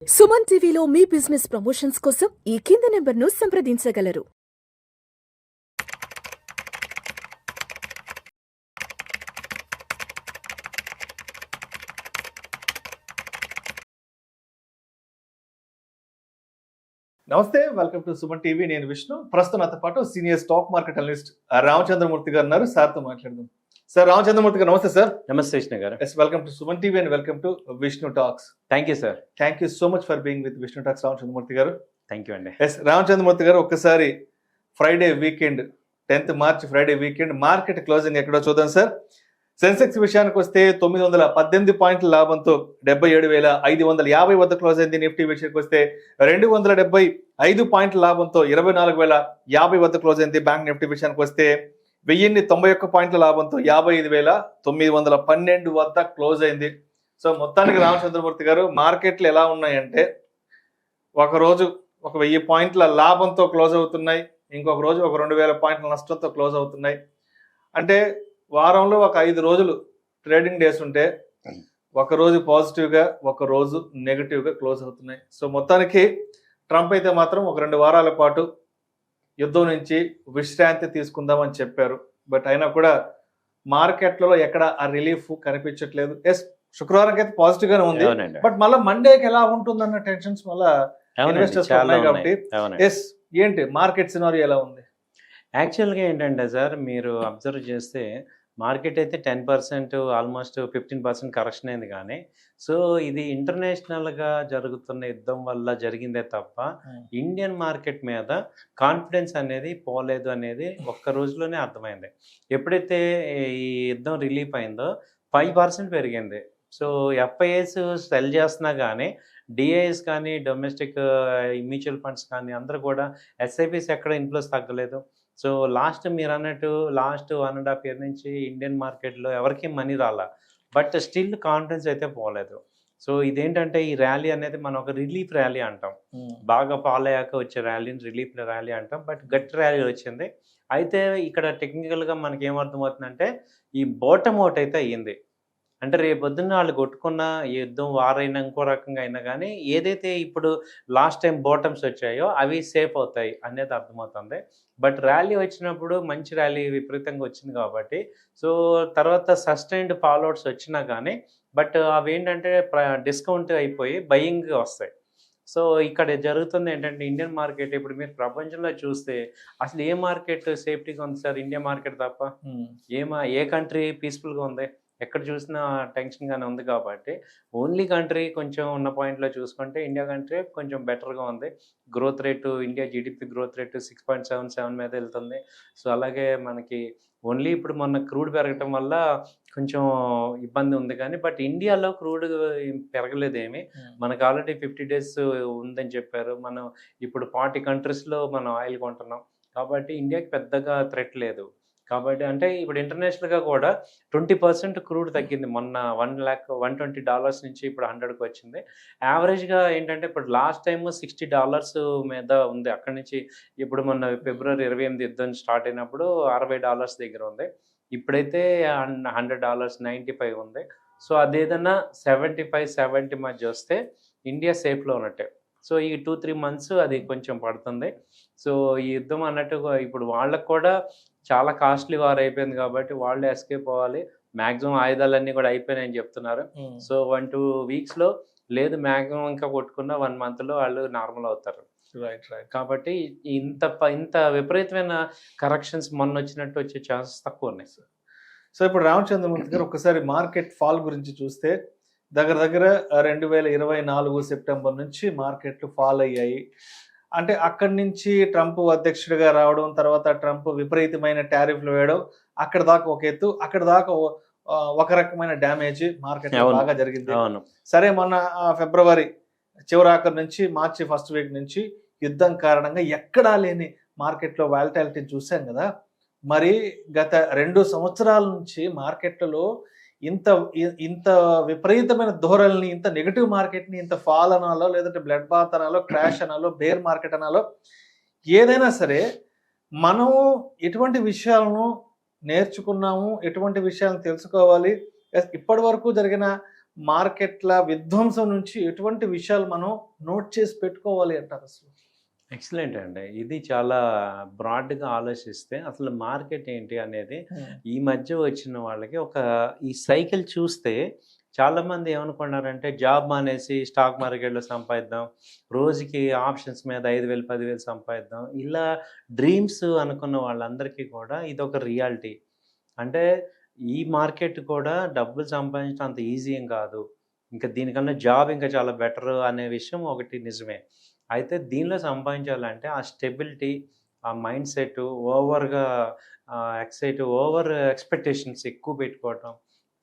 సుమన్ టీవీలో మీ business promotions కోసం ఈ కింది నెంబర్ను సంప్రదించగలరు. నమస్తే, వెల్కమ్ టు సుమన్ టీవీ. నేను విష్ణు. ప్రస్తుతం నాతో పాటు senior stock market analyst Ramachandramurthy గారు ఉన్నారు. సార్తో మాట్లాడదాం. సార్ రామచంద్రమూర్తి గారు నమస్తే సార్. నమస్తే Vishnu garu. Yes, welcome to Suman TV and welcome to Vishnu talks. Thank you sir. Thank you so much for being with Vishnu talks Ramachandramurthy garu. Thank you అండి. ఎస్ రామచంద్రమూర్తి గారు, ఒక్కసారి Friday weekend 10th March Friday weekend market closing ఎక్కడో చూద్దాం sir. Sensex విషయానికి వస్తే 918 పాయింట్ల లాభంతో 77,550 వద్ద close అయింది. నిఫ్టీ విషయానికి వస్తే 275 పాయింట్ల లాభంతో 24,050 వద్ద క్లోజ్ అయింది. బ్యాంక్ నిఫ్టీ విషయానికి వస్తే 1091 పాయింట్ల లాభంతో 55,912 వద్ద క్లోజ్ అయింది. సో మొత్తానికి రామచంద్రమూర్తి గారు, మార్కెట్లు ఎలా ఉన్నాయంటే ఒకరోజు 1000 పాయింట్ల లాభంతో క్లోజ్ అవుతున్నాయి, ఇంకొక రోజు 2000 పాయింట్ల నష్టంతో క్లోజ్ అవుతున్నాయి. అంటే వారంలో 5 రోజులు ట్రేడింగ్ డేస్ ఉంటే ఒక రోజు పాజిటివ్గా ఒక రోజు నెగిటివ్గా క్లోజ్ అవుతున్నాయి. సో మొత్తానికి ట్రంప్ అయితే మాత్రం ఒక 2 వారాల పాటు యుద్ధం నుంచి విశ్రాంతి తీసుకుందామని చెప్పారు. బట్ అయినా కూడా మార్కెట్లలో ఎక్కడ ఆ రిలీఫ్ కనిపించట్లేదు. ఎస్, శుక్రవారం అయితే పాజిటివ్ గానే ఉంది, బట్ మళ్ళీ మండేకి ఎలా ఉంటుందన్న టెన్షన్స్ మళ్ళీ ఇన్వెస్టర్స్ ఉన్నాయి కాబట్టి ఎస్, ఏంటి మార్కెట్ సినారియో ఎలా ఉంది? యాక్చువల్గా ఏంటంటే సార్, మీరు అబ్జర్వ్ చేస్తే మార్కెట్ అయితే 10% ఆల్మోస్ట్ 15% కరెక్షన్ అయింది. కానీ సో ఇది ఇంటర్నేషనల్గా జరుగుతున్న యుద్ధం వల్ల జరిగిందే తప్ప ఇండియన్ మార్కెట్ మీద కాన్ఫిడెన్స్ అనేది పోలేదు అనేది ఒక్క రోజులోనే అర్థమైంది. ఎప్పుడైతే ఈ యుద్ధం రిలీఫ్ అయిందో 5% పెరిగింది. సో ఎఫ్ఐఎస్ సెల్ చేస్తున్నా కానీ డిఐఎస్ కానీ డొమెస్టిక్ మ్యూచువల్ ఫండ్స్ కానీ అందరూ కూడా ఎస్ఐపిస్ ఎక్కడ ఇన్ఫ్లోస్ తగ్గలేదు. సో మీరు అన్నట్టు లాస్ట్ 1.5 year నుంచి ఇండియన్ మార్కెట్లో ఎవరికి మనీ రాలా, బట్ స్టిల్ కాన్ఫిడెన్స్ అయితే పోలేదు. సో ఇదేంటంటే ఈ ర్యాలీ అనేది మనం ఒక రిలీఫ్ ర్యాలీ అంటాం, బాగా ఫాలో అయ్యాక వచ్చే ర్యాలీని రిలీఫ్ ర్యాలీ అంటాం. బట్ గట్టి ర్యాలీ వచ్చింది. అయితే ఇక్కడ టెక్నికల్గా మనకి ఏమర్థమవుతుందంటే ఈ బాటమ్ అవుట్ అయితే అయ్యింది. అంటే రేపొద్దున్న వాళ్ళు కొట్టుకున్న యుద్ధం వారైనా ఇంకో రకంగా అయినా కానీ ఏదైతే ఇప్పుడు లాస్ట్ టైం బాటమ్స్ వచ్చాయో అవి సేఫ్ అవుతాయి అనేది అర్థమవుతుంది. బట్ ర్యాలీ వచ్చినప్పుడు మంచి ర్యాలీ విపరీతంగా వచ్చింది కాబట్టి సో తర్వాత సస్టైన్డ్ ఫాలోవర్స్ వచ్చినా కానీ బట్ అవి ఏంటంటే డిస్కౌంట్ అయిపోయి బయింగ్ వస్తాయి. సో ఇక్కడ జరుగుతుంది ఏంటంటే ఇండియన్ మార్కెట్ ఇప్పుడు మీరు ప్రపంచంలో చూస్తే అసలు ఏ మార్కెట్ సేఫ్టీగా ఉంది సార్? ఇండియా మార్కెట్ తప్ప ఏ కంట్రీ పీస్ఫుల్గా ఉంది? ఎక్కడ చూసినా టెన్షన్గానే ఉంది. కాబట్టి ఓన్లీ కంట్రీ కొంచెం ఉన్న పాయింట్లో చూసుకుంటే ఇండియా కంట్రీ కొంచెం బెటర్గా ఉంది. Growth rate India GDP growth rate 6.77 మీద వెళ్తుంది. సో అలాగే మనకి ఓన్లీ ఇప్పుడు మొన్న క్రూడ్ పెరగటం వల్ల కొంచెం ఇబ్బంది ఉంది. కానీ బట్ ఇండియాలో క్రూడ్ పెరగలేదేమి, మనకు ఆల్రెడీ 50 days ఉందని చెప్పారు. మనం ఇప్పుడు 40 countries మనం ఆయిల్ కొంటున్నాం కాబట్టి ఇండియాకి పెద్దగా థ్రెట్ లేదు. కాబట్టి అంటే ఇప్పుడు ఇంటర్నేషనల్గా కూడా 20% క్రూడ్ తగ్గింది. మొన్న $120 నుంచి ఇప్పుడు 100కి వచ్చింది. యావరేజ్గా ఏంటంటే ఇప్పుడు లాస్ట్ టైం $60 మీద ఉంది. అక్కడి నుంచి ఇప్పుడు మొన్న February 28 యుద్ధం స్టార్ట్ అయినప్పుడు $60 దగ్గర ఉంది. ఇప్పుడైతే $100 95 ఉంది. సో అదేదన్నా 75-70 మధ్య వస్తే ఇండియా సేఫ్లో ఉన్నట్టే. సో ఈ 2-3 months అది కొంచెం పడుతుంది. సో ఈ యుద్ధం అన్నట్టుగా ఇప్పుడు వాళ్ళకు కూడా చాలా కాస్ట్లీ వార్ అయిపోయింది కాబట్టి వాళ్ళు ఎస్కేప్ అవ్వాలి. మ్యాక్సిమం ఆయుధాలన్నీ కూడా అయిపోయినాయని చెప్తున్నారు. సో 1-2 weeksలో లేదు, మ్యాక్సిమం ఇంకా కొట్టుకున్న 1 monthలో వాళ్ళు నార్మల్ అవుతారు. రైట్. కాబట్టి ఇంత విపరీతమైన కరెక్షన్స్ మొన్న వచ్చినట్టు వచ్చే ఛాన్సెస్ తక్కువ ఉన్నాయి సార్. సో ఇప్పుడు రామచంద్రమూర్తి గారు, ఒక్కసారి మార్కెట్ ఫాల్ గురించి చూస్తే దగ్గర 2024 సెప్టెంబర్ నుంచి మార్కెట్లు ఫాల్ అయ్యాయి. అంటే అక్కడి నుంచి ట్రంప్ అధ్యక్షుడిగా రావడం, తర్వాత ట్రంప్ విపరీతమైన టారిఫ్లు వేయడం, అక్కడ దాకా ఒక ఎత్తు, అక్కడ దాకా ఒక రకమైన డ్యామేజ్ మార్కెట్ బాగా జరిగింది. సరే, మొన్న ఫిబ్రవరి చివరాఖరు నుంచి మార్చి ఫస్ట్ వీక్ నుంచి యుద్ధం కారణంగా ఎక్కడా లేని మార్కెట్లో వాలటాలిటీ చూసాం కదా. మరి గత 2 సంవత్సరాల నుంచి మార్కెట్లలో ఇంత విపరీతమైన ధోరణిని, ఇంత నెగిటివ్ మార్కెట్ని, ఇంత ఫాల్ అనాలో, లేదంటే బ్లడ్ బాత్ అనాలో, క్రాష్ అనాలో, బేర్ మార్కెట్ అనాలో, ఏదైనా సరే మనం ఎటువంటి విషయాలను నేర్చుకున్నాము, ఎటువంటి విషయాలను తెలుసుకోవాలి, ఇప్పటి వరకు జరిగిన మార్కెట్ల విధ్వంసం నుంచి ఎటువంటి విషయాలు మనం నోట్ చేసి పెట్టుకోవాలి అంటారు అసలు? ఎక్సలెంట్ అండి. ఇది చాలా బ్రాడ్‌గా ఆలోచిస్తే అసలు మార్కెట్ ఏంటి అనేది ఈ మధ్య వచ్చిన వాళ్ళకి ఈ సైకిల్ చూస్తే చాలామంది ఏమనుకున్నారంటే జాబ్ మానేసి స్టాక్ మార్కెట్‌లో సంపాదిద్దాం. రోజుకి ఆప్షన్స్ మీద 5,000, 10,000 సంపాదిద్దాం. ఇలా డ్రీమ్స్ అనుకున్న వాళ్ళందరికీ కూడా ఇదొక రియాలిటీ. అంటే ఈ మార్కెట్ కూడా డబ్బులు సంపాదించడం అంత ఈజీ ఏం కాదు. ఇంకా దీనికన్నా జాబ్ ఇంకా చాలా బెటర్ అనే విషయం ఒకటి నిజమే. అయితే దీనిలో సంపాదించాలంటే ఆ స్టెబిలిటీ, ఆ మైండ్ సెట్ ఓవర్‌గా ఓవర్ ఎక్స్‌పెక్టేషన్స్ ఎక్కువ పెట్టుకోవటం,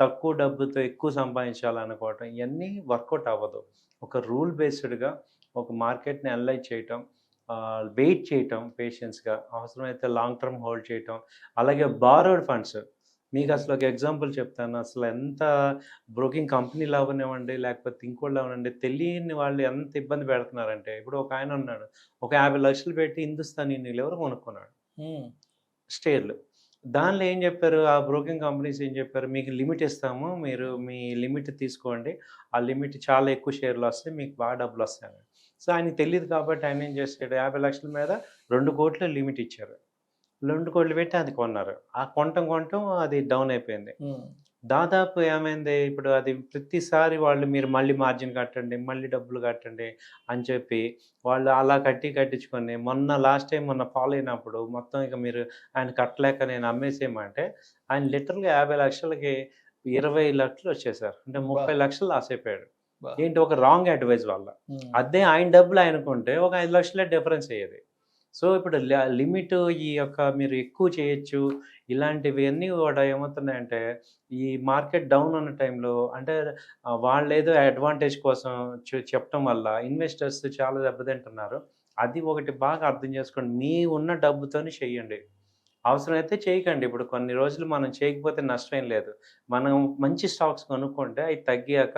తక్కువ డబ్బుతో ఎక్కువ సంపాదించాలనుకోవటం ఇయన్నీ వర్కౌట్ అవ్వదు. ఒక రూల్ బేస్డ్‌గా ఒక మార్కెట్‌ని అనలైజ్ చేయటం, వెయిట్ చేయటం పేషెన్స్‌గా, అవసరమైతే లాంగ్ టర్మ్ హోల్డ్ చేయటం, అలాగే బారోడ్ ఫండ్స్. మీకు అసలు ఒక ఎగ్జాంపుల్ చెప్తాను. అసలు ఎంత బ్రోకింగ్ కంపెనీలు అవ్వనివ్వండి, లేకపోతే ఇంకోళ్ళు అవ్వనివ్వండి, తెలియని వాళ్ళు ఎంత ఇబ్బంది పెడుతున్నారంటే, ఇప్పుడు ఒక ఆయన ఉన్నాడు. ఒక 50,00,000 పెట్టి హిందుస్థాన్ యూనిలీవర్ కొనుక్కున్నాడు షేర్లు. దానిలో ఏం చెప్పారు, ఆ బ్రోకింగ్ కంపెనీస్ ఏం చెప్పారు, మీకు లిమిట్ ఇస్తాము, మీరు మీ లిమిట్ తీసుకోండి, ఆ లిమిట్ చాలా ఎక్కువ షేర్లు వస్తాయి, మీకు బాగా డబ్బులు వస్తాయి. సో ఆయనకి తెలియదు కాబట్టి ఆయన ఏం చేశాడు, 50,00,000 మీద 2,00,00,000 లిమిట్ ఇచ్చారు. 2,00,00,000 పెట్టి అది కొన్నారు. ఆ కొనటం అది డౌన్ అయిపోయింది. దాదాపు ఏమైంది, ఇప్పుడు అది ప్రతిసారి వాళ్ళు మీరు మళ్ళీ మార్జిన్ కట్టండి, మళ్ళీ డబ్బులు కట్టండి అని చెప్పి వాళ్ళు అలా కట్టించుకొని లాస్ట్ టైం ఫాలో అయినప్పుడు మొత్తం ఇక మీరు ఆయన కట్టలేక నేను అమ్మేసేయమంటే ఆయన లిటరల్‌గా 50,00,000కి 20,00,000 వచ్చేసారు. అంటే 30,00,000 లాస్ అయిపోయాడు. ఏంటి, ఒక రాంగ్ అడ్వైస్ వల్ల. అదే ఆయన డబ్బులు ఆయనకుంటే ఒక 5,00,000 డిఫరెన్స్ అయ్యేది. సో ఇప్పుడు లిమిట్ ఈ యొక్క మీరు ఎక్కువ చేయొచ్చు, ఇలాంటివి అన్నీ కూడా ఏమవుతున్నాయంటే ఈ మార్కెట్ డౌన్ ఉన్న టైంలో అంటే వాళ్ళేదో అడ్వాంటేజ్ కోసం చెప్పటం వల్ల ఇన్వెస్టర్స్ చాలా దెబ్బతింటున్నారు. అది ఒకటి బాగా అర్థం చేసుకోండి. మీ ఉన్న డబ్బుతోని చెయ్యండి. అవసరమైతే చేయకండి. ఇప్పుడు కొన్ని రోజులు మనం చేయకపోతే నష్టం ఏం లేదు. మనం మంచి స్టాక్స్ కొనుక్కుంటే అవి తగ్గాక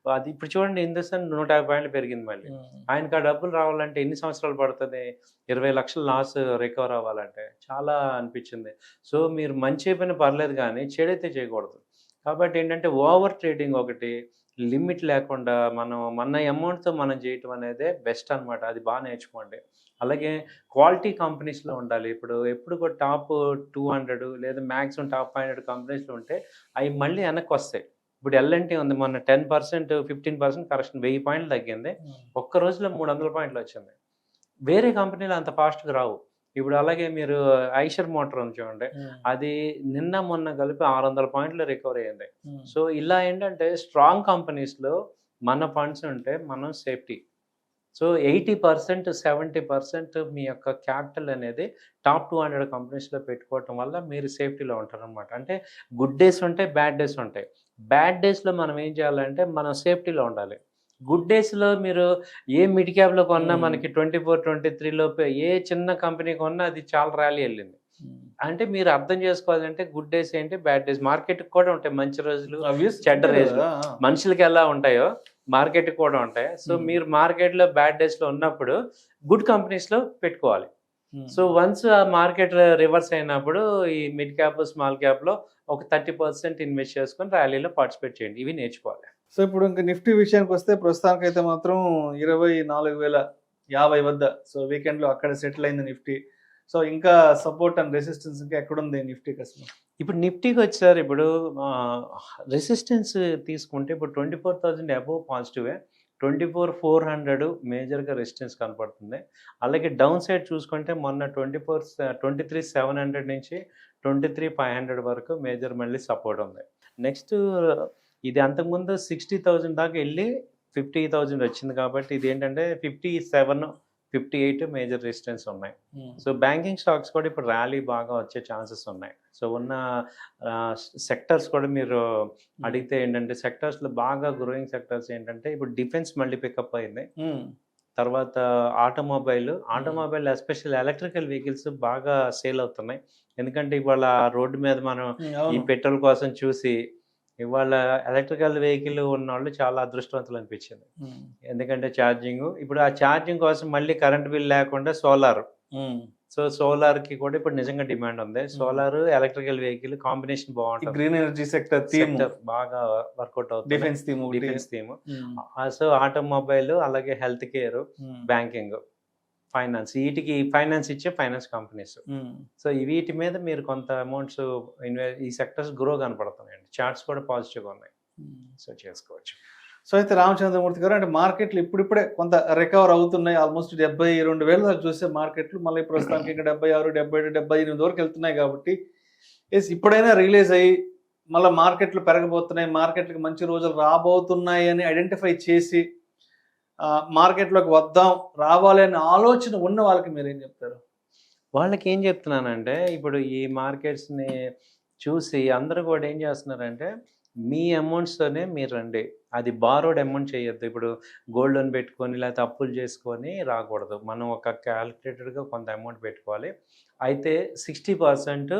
అది ఇప్పుడు చూడండి, హిందుస్థాన్ 150 పాయింట్లు పెరిగింది మళ్ళీ. ఆయనకు ఆ డబ్బులు రావాలంటే ఎన్ని సంవత్సరాలు పడుతుంది? 20,00,000 లాస్ రికవర్ అవ్వాలంటే చాలా అనిపించింది. సో మీరు మంచి అయిపోయినా పర్లేదు కానీ చెడైతే చేయకూడదు. కాబట్టి ఏంటంటే ఓవర్ ట్రేడింగ్ ఒకటి, లిమిట్ లేకుండా మన అమౌంట్‌తో మనం చేయటం అనేదే బెస్ట్ అనమాట. అది బాగా నేర్చుకోండి. అలాగే క్వాలిటీ కంపెనీస్‌లో ఉండాలి. ఎప్పుడు కూడా టాప్ 200 లేదా మాక్సిమం టాప్ 500 కంపెనీస్‌లో ఉంటే అవి మళ్ళీ వెనక్కొస్తాయి. ఇప్పుడు ఎల్&టీ ఉంది, మొన్న 10%, 15% కరెక్షన్, 1000 పాయింట్లు తగ్గింది. ఒక్క రోజులో 300 పాయింట్లు వచ్చింది. వేరే కంపెనీలు అంత ఫాస్ట్‌గా రావు. ఇప్పుడు అలాగే మీరు ఐషర్ మోటార్ ఉంది చూడండి, అది మొన్న కలిపి 600 పాయింట్లు రికవర్ అయ్యింది. సో ఇలా ఏంటంటే స్ట్రాంగ్ కంపెనీస్‌లో మన ఫండ్స్ ఉంటే మనం సేఫ్టీ. సో 80%, 70% మీ యొక్క క్యాపిటల్ అనేది టాప్ 200 కంపెనీస్‌లో పెట్టుకోవటం వల్ల మీరు సేఫ్టీలో ఉంటారనమాట. అంటే గుడ్ డేస్ ఉంటాయి, బ్యాడ్ డేస్ ఉంటాయి. బ్యాడ్ డేస్‌లో మనం ఏం చేయాలంటే మనం సేఫ్టీలో ఉండాలి. గుడ్ డేస్‌లో మీరు ఏ మిడ్ క్యాప్‌లో కొన్నా మనకి 24, 23 లోపే ఏ చిన్న కంపెనీ కొన్నా అది చాలా ర్యాలీ వెళ్ళింది. అంటే మీరు అర్థం చేసుకోవాలంటే గుడ్ డేస్ ఏంటి, బ్యాడ్ డేస్. మార్కెట్‌కి కూడా ఉంటాయి మంచి రోజులు, చెడ్డ రోజులు. మనుషులకి ఎలా ఉంటాయో మార్కెట్‌కి కూడా ఉంటాయి. సో మీరు మార్కెట్‌లో బ్యాడ్ డేస్‌లో ఉన్నప్పుడు గుడ్ కంపెనీస్‌లో పెట్టుకోవాలి. సో వన్స్ ఆ మార్కెట్ రివర్స్ అయినప్పుడు ఈ మిడ్ క్యాప్, స్మాల్ క్యాప్‌లో ఒక 30% ఇన్వెస్ట్ చేసుకొని ర్యాలీలో పార్టిసిపేట్ చేయండి. ఇవి నేర్చుకోవాలి. సో ఇప్పుడు ఇంకా నిఫ్టీ విషయానికి వస్తే ప్రస్తుతానికైతే మాత్రం 24,050 వద్ద, సో వీకెండ్లో అక్కడ సెటిల్ అయింది నిఫ్టీ. సో ఇంకా సపోర్ట్ అండ్ రెసిస్టెన్స్ ఇంకా ఎక్కడుంది నిఫ్టీకి అసలు? ఇప్పుడు నిఫ్టీకి వచ్చారు. ఇప్పుడు రెసిస్టెన్స్ తీసుకుంటే ఇప్పుడు 24,000 అబోవ్ పాజిటివే, 24,400 మేజర్గా రెసిస్టెన్స్ కనపడుతుంది. అలాగే డౌన్ సైడ్ చూసుకుంటే మొన్న 23,700 నుంచి 23,500 వరకు మేజర్ మళ్ళీ సపోర్ట్ ఉంది. నెక్స్ట్ ఇది అంతకుముందు 60,000 దాకా వెళ్ళి 50,000 వచ్చింది కాబట్టి ఇది ఏంటంటే 57, 58 మేజర్ రెసిస్టెన్స్ ఉన్నాయి. సో బ్యాంకింగ్ స్టాక్స్ కూడా ఇప్పుడు ర్యాలీ బాగా వచ్చే ఛాన్సెస్ ఉన్నాయి. సో ఉన్న సెక్టర్స్ కూడా మీరు అడిగితే ఏంటంటే సెక్టర్స్లో బాగా గ్రోయింగ్ సెక్టర్స్ ఏంటంటే ఇప్పుడు డిఫెన్స్ మళ్ళీ పికప్ అయింది. తర్వాత ఆటోమొబైల్ ఎస్పెషల్ ఎలక్ట్రికల్ వెహికల్స్ బాగా సేల్ అవుతున్నాయి. ఎందుకంటే ఇవాళ రోడ్డు మీద మనం ఈ పెట్రోల్ కోసం చూసి ఇవాళ ఎలక్ట్రికల్ వెహికల్ ఉన్న వాళ్ళు చాలా అదృష్టవంతులు అనిపించింది. ఎందుకంటే ఛార్జింగ్, ఇప్పుడు ఆ ఛార్జింగ్ కోసం మళ్ళీ కరెంట్ బిల్ లేకుండా సోలార్ సో సోలార్కి కూడా ఇప్పుడు నిజంగా డిమాండ్ ఉంది. సోలార్ ఎలక్ట్రికల్ వెహికల్ కాంబినేషన్ బాగుంటుంది. Green energy sector theme, Sector బాగా వర్కౌట్ అవుతుంది. Defence theme, defence theme. So automobile, అలాగే హెల్త్ కేర్, బ్యాంకింగ్, ఫైనాన్స్, వీటికి ఫైనాన్స్ ఇచ్చే ఫైనాన్స్ కంపెనీస్. సో వీటి మీద మీరు కొంత అమౌంట్స్ ఈ సెక్టర్స్ గ్రో కనపడుతున్నాయండి. చార్ట్స్ కూడా పాజిటివ్గా ఉన్నాయి. సో చేసుకోవచ్చు. సో అయితే రామచంద్రమూర్తి గారు, అంటే మార్కెట్లు ఇప్పుడిప్పుడే కొంత రికవర్ అవుతున్నాయి. ఆల్మోస్ట్ 72,000 దాకా చూసే మార్కెట్లు మళ్ళీ ప్రస్తుతానికి ఇంకా 76, 77, 78 వరకు వెళ్తున్నాయి. కాబట్టి ఎస్ ఇప్పుడైనా రియలైజ్ అయ్యి మళ్ళీ మార్కెట్లు పెరగబోతున్నాయి, మార్కెట్లకు మంచి రోజులు రాబోతున్నాయి అని ఐడెంటిఫై చేసి మార్కెట్లోకి వద్దాం, రావాలి అనే ఆలోచన ఉన్న వాళ్ళకి మీరు ఏం చెప్తారు? వాళ్ళకి ఏం చెప్తున్నానంటే, ఇప్పుడు ఈ మార్కెట్స్ని చూసి అందరూ కూడా ఏం చేస్తున్నారంటే, మీ అమౌంట్స్తోనే మీరు రండి, అది బారోడ్ అమౌంట్ చేయొద్దు. ఇప్పుడు గోల్డ్ లోన్ పెట్టుకొని లేకపోతే అప్పులు చేసుకొని రాకూడదు. మనం ఒక క్యాలిక్యులేటెడ్గా కొంత అమౌంట్ పెట్టుకోవాలి. అయితే 60%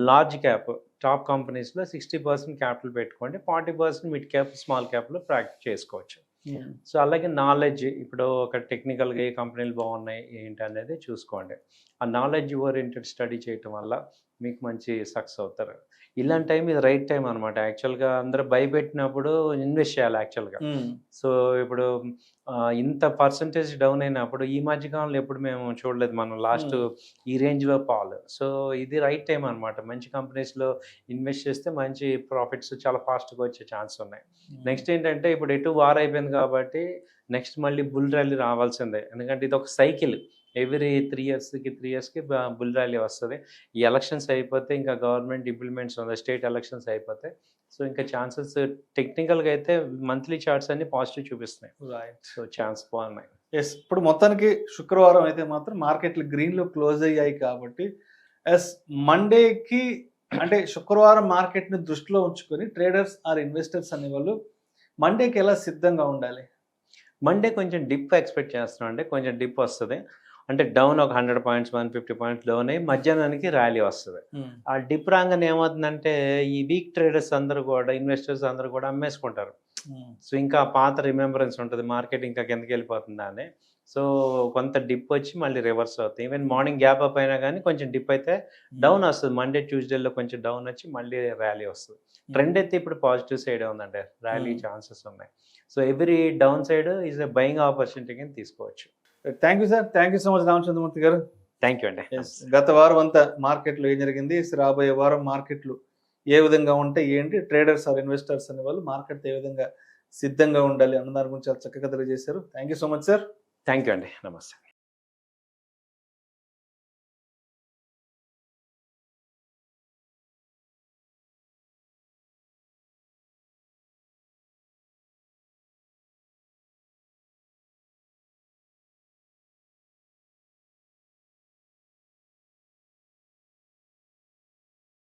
లార్జ్ క్యాప్ టాప్ కంపెనీస్లో 60% క్యాపిటల్ పెట్టుకోండి, 40% మిడ్ క్యాప్ స్మాల్ క్యాప్లో ప్రాక్టీస్ చేసుకోవచ్చు. సో అలాగే నాలెడ్జ్, ఇప్పుడు ఒక టెక్నికల్గా ఏ కంపెనీలు బాగున్నాయి ఏంటి అనేది చూసుకోండి. ఆ నాలెడ్జ్ ఓరియంటెడ్ స్టడీ చేయటం వల్ల మీకు మంచి సక్సెస్ అవుతారు. ఇలాంటి టైం ఇది రైట్ టైం అనమాట. యాక్చువల్గా అందరూ భయపెట్టినప్పుడు ఇన్వెస్ట్ చేయాలి యాక్చువల్గా. సో ఇప్పుడు ఇంత పర్సంటేజ్ డౌన్ అయినప్పుడు ఈ మధ్యకాలంలో ఎప్పుడు మేము చూడలేదు మనం లాస్ట్ ఈ రేంజ్లో పాలు. సో ఇది రైట్ టైం అనమాట. మంచి కంపెనీస్లో ఇన్వెస్ట్ చేస్తే మంచి ప్రాఫిట్స్ చాలా ఫాస్ట్గా వచ్చే ఛాన్స్ ఉన్నాయి. నెక్స్ట్ ఏంటంటే, ఇప్పుడు ఎటు వార్ అయిపోయింది కాబట్టి నెక్స్ట్ మళ్ళీ బుల్ ర్యాలీ రావాల్సిందే. ఎందుకంటే ఇది ఒక సైకిల్, ఎవ్రీ 3 ఇయర్స్కి బుల్ ర్యాలీ వస్తుంది. ఈ ఎలక్షన్స్ అయిపోతే ఇంకా గవర్నమెంట్ ఇంప్లిమెంట్స్ ఉంది, స్టేట్ ఎలక్షన్స్ అయిపోతే సో ఇంకా ఛాన్సెస్ టెక్నికల్గా అయితే మంత్లీ చార్ట్స్ అన్ని పాజిటివ్ చూపిస్తున్నాయి. సో ఛాన్స్ బాగున్నాయి. ఎస్, ఇప్పుడు మొత్తానికి శుక్రవారం అయితే మాత్రం మార్కెట్లు గ్రీన్లో క్లోజ్ అయ్యాయి కాబట్టి ఎస్ మండేకి, అంటే శుక్రవారం మార్కెట్ని దృష్టిలో ఉంచుకొని ట్రేడర్స్ ఆర్ ఇన్వెస్టర్స్ అనేవాళ్ళు మండేకి ఎలా సిద్ధంగా ఉండాలి? మండే కొంచెం డిప్ ఎక్స్పెక్ట్ చేస్తున్నాం. అంటే కొంచెం డిప్ వస్తుంది, అంటే డౌన్ ఒక 100 పాయింట్స్ 150 పాయింట్స్ డౌన్ అయ్యి మధ్యాహ్నానికి ర్యాలీ వస్తుంది. ఆ డిప్ రాగానే ఏమవుతుందంటే, ఈ వీక్ ట్రేడర్స్ అందరూ కూడా, ఇన్వెస్టర్స్ అందరూ కూడా అమ్మేసుకుంటారు. సో ఇంకా పాత రిమెంబరెన్స్ ఉంటుంది, మార్కెట్ ఇంకా కిందకి వెళ్ళిపోతుందా అని. సో కొంత డిప్ వచ్చి మళ్ళీ రివర్స్ అవుతుంది. ఈవెన్ మార్నింగ్ గ్యాప్ అప్ అయినా కానీ కొంచెం డిప్ అయితే డౌన్ వస్తుంది. మండే ట్యూస్డేలో కొంచెం డౌన్ వచ్చి మళ్ళీ ర్యాలీ వస్తుంది. ట్రెండ్ అయితే ఇప్పుడు పాజిటివ్ సైడ్ ఉందండి, ర్యాలీ ఛాన్సెస్ ఉన్నాయి. So every downside is a buying opportunity కింద తీసుకోవచ్చు. Thank you sir, thank you so much Ramachandramurthy garu. Thank you అండి. గత వారం అంతా మార్కెట్లో ఏం జరిగింది, రాబోయే వారం మార్కెట్లు ఏ విధంగా ఉంటాయి ఏంటి, ట్రేడర్స్ ఆర్ ఇన్వెస్టర్స్ అనే వాళ్ళు మార్కెట్ ఏ విధంగా సిద్ధంగా ఉండాలి అన్న దాని గురించి చాలా చక్కగా తెలియజేశారు. Thank you so much sir. Thank you అండి. నమస్తే.